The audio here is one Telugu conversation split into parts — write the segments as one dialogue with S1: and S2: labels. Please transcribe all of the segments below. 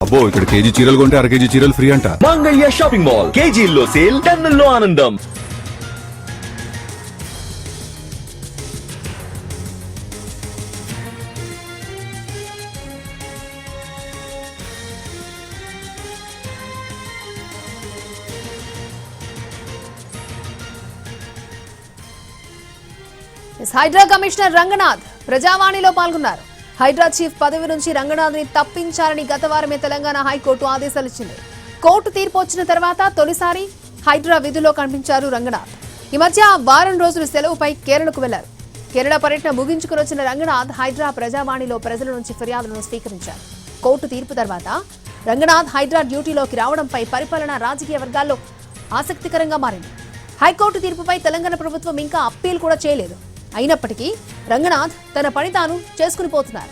S1: అబ్బో ఇక్కడ కేజీ చీరలు కొంటే అర కేజీ చీరలు ఫ్రీ అంట.
S2: మంగళ్య షాపింగ్ మాల్, కేజీల్లో సేల్, టన్నుల్లో ఆనందం.
S3: హైడ్రా కమిషనర్ రంగనాథ్ ప్రజావాణిలో పాల్గొన్నారు. హైడ్రా చీఫ్ పదవి నుంచి రంగనాథ్ ని తప్పించాలని గత వారమే తెలంగాణ హైకోర్టు ఆదేశాలిచ్చింది. కోర్టు తీర్పు వచ్చిన తర్వాత తొలిసారి హైడ్రా విధుల్లో కనిపించారు రంగనాథ్. ఈ మధ్య వారం రోజులు సెలవుపై కేరళకు వెళ్లారు. కేరళ పర్యటన ముగించుకుని వచ్చిన రంగనాథ్ హైడ్రా ప్రజావాణిలో ప్రజల నుంచి ఫిర్యాదులను స్వీకరించారు. కోర్టు తీర్పు తర్వాత రంగనాథ్ హైడ్రా డ్యూటీలోకి రావడంపై పరిపాలన రాజకీయ వర్గాల్లో ఆసక్తికరంగా మారింది. హైకోర్టు తీర్పుపై తెలంగాణ ప్రభుత్వం ఇంకా అప్పీల్ కూడా చేయలేదు. అయినప్పటికీ రంగనాథ్ తన పని తాను చేసుకుని పోతున్నారు.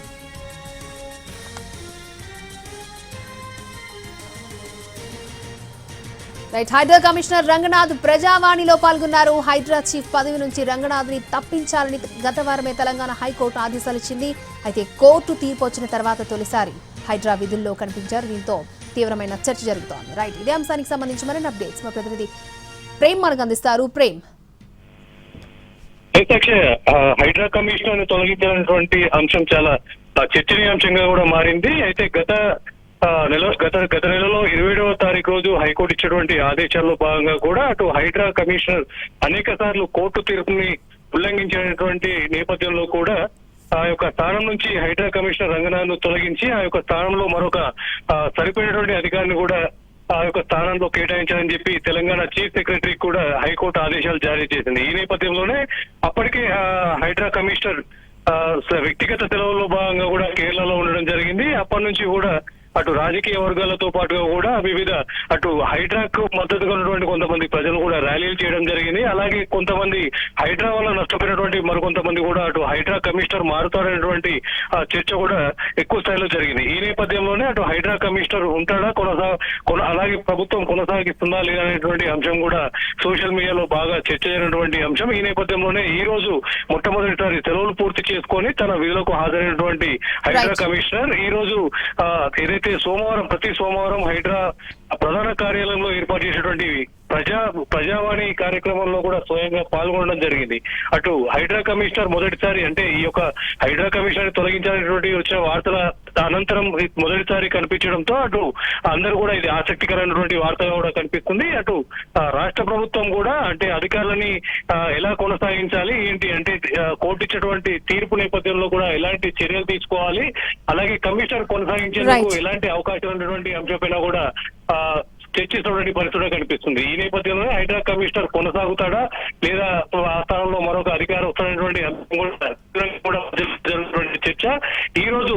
S3: హైడ్రా కమిషనర్ రంగనాథ్ ప్రజావాణిలో పాల్గొన్నారు. హైడ్రా చీఫ్ పదవి నుంచి రంగనాథ్ ని తప్పించాలని గత వారమే తెలంగాణ హైకోర్టు ఆదేశాలిచ్చింది. అయితే కోర్టు తీర్పు వచ్చిన తర్వాత తొలిసారి హైడ్రా విధుల్లో కనిపించారు. దీంతో తీవ్రమైన చర్చ జరుగుతోంది. రైట్, ఇదే అంశానికి సంబంధించి మరిన్ని అప్డేట్స్ మా ప్రతినిధి ప్రేమ్ మనకు అందిస్తారు. ప్రేమ్,
S4: హైడ్రా కమిషనర్ తొలగించినటువంటి అంశం చాలా చర్చనీయాంశంగా కూడా మారింది. అయితే గత నెలలో 27వ తారీఖు రోజు హైకోర్టు ఇచ్చినటువంటి ఆదేశాల్లో భాగంగా కూడా అటు హైడ్రా కమిషనర్ అనేక సార్లు కోర్టు తీర్పుని ఉల్లంఘించినటువంటి నేపథ్యంలో కూడా ఆ యొక్క స్థానం నుంచి హైడ్రా కమిషనర్ రంగనాథ్ ను తొలగించి ఆ యొక్క స్థానంలో మరొక సరిపోయినటువంటి అధికారిని కూడా ఆ యొక్క స్థానంలో కేటాయించాలని చెప్పి తెలంగాణ చీఫ్ సెక్రటరీ కూడా హైకోర్టు ఆదేశాలు జారీ చేసింది. ఈ నేపథ్యంలోనే అప్పటికే హైడ్రా కమిషనర్ వ్యక్తిగత సెలవుల్లో భాగంగా కూడా కేరళలో ఉండడం జరిగింది. అప్పటి నుంచి కూడా అటు రాజకీయ వర్గాలతో పాటుగా కూడా వివిధ అటు హైడ్రాకు మద్దతుగా ఉన్నటువంటి కొంతమంది ప్రజలు కూడా ర్యాలీలు చేయడం జరిగింది. అలాగే కొంతమంది హైడ్రా వల్ల నష్టపోయినటువంటి మరికొంతమంది కూడా అటు హైడ్రా కమిషనర్ మారుతారనేటువంటి చర్చ కూడా ఎక్కువ స్థాయిలో జరిగింది. ఈ నేపథ్యంలోనే అటు హైడ్రా కమిషనర్ ఉంటాడా అలాగే ప్రభుత్వం కొనసాగిస్తుందా లేదనేటువంటి అంశం కూడా సోషల్ మీడియాలో బాగా చర్చ అయినటువంటి అంశం. ఈ నేపథ్యంలోనే ఈ రోజు మొట్టమొదటిసారి సెలవులు పూర్తి చేసుకొని తన విధులకు హాజరైనటువంటి హైడ్రా కమిషనర్ ఈ రోజు ఏదైతే ప్రతి సోమవారం హైడ్రా ప్రధాన కార్యాలయంలో ఏర్పాటు చేసేటువంటి ప్రజావాణి కార్యక్రమంలో కూడా స్వయంగా పాల్గొనడం జరిగింది. అటు హైడ్రా కమిషనర్ మొదటిసారి అంటే ఈ యొక్క హైడ్రా కమిషనర్ తొలగించాలనేటువంటి వచ్చిన వార్తల అనంతరం మొదటిసారి కనిపించడంతో అటు అందరూ కూడా ఇది ఆసక్తికరమైనటువంటి వార్తగా కూడా కనిపిస్తుంది. అటు రాష్ట్ర ప్రభుత్వం కూడా అంటే అధికారులని ఎలా కొనసాగించాలి ఏంటి అంటే కోర్టు ఇచ్చినటువంటి తీర్పు నేపథ్యంలో కూడా ఎలాంటి చర్యలు తీసుకోవాలి, అలాగే కమిషనర్ కొనసాగించేందుకు ఎలాంటి అవకాశం ఉన్నటువంటి అంశంపైన కూడా చర్చిస్తున్నటువంటి పరిస్థితి కనిపిస్తుంది. ఈ నేపథ్యంలో హైడ్రా కమిషనర్ కొనసాగుతాడా లేదా ఆ స్థానంలో మరొక అధికారం వస్తున్నటువంటి చర్చ ఈ రోజు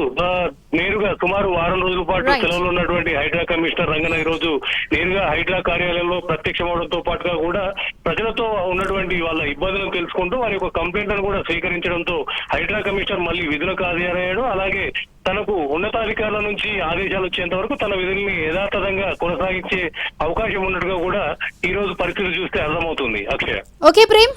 S4: నేరుగా సుమారు వారం రోజుల పాటు సెలవులో ఉన్నటువంటి హైడ్రా కమిషనర్ రంగనాథ్ ఈ రోజు నేరుగా హైడ్రా కార్యాలయంలో ప్రత్యక్షమవడంతో పాటుగా కూడా ప్రజలతో ఉన్నటువంటి వాళ్ళ ఇబ్బందులను తెలుసుకుంటూ వారి యొక్క కంప్లైంట్లను కూడా స్వీకరించడంతో హైడ్రా కమిషనర్ మళ్ళీ విధులకు హాజరయ్యాడు. అలాగే తనకు ఉన్నతాధికారుల నుంచి ఆదేశాలు వచ్చేంత వరకు తన విధుల్ని యథాతథంగా కొనసాగించే అవకాశం ఉన్నట్టుగా కూడా ఈ రోజు పరిస్థితి చూస్తే అర్థమవుతుంది. అక్షయ.
S3: ఓకే ప్రేమ్.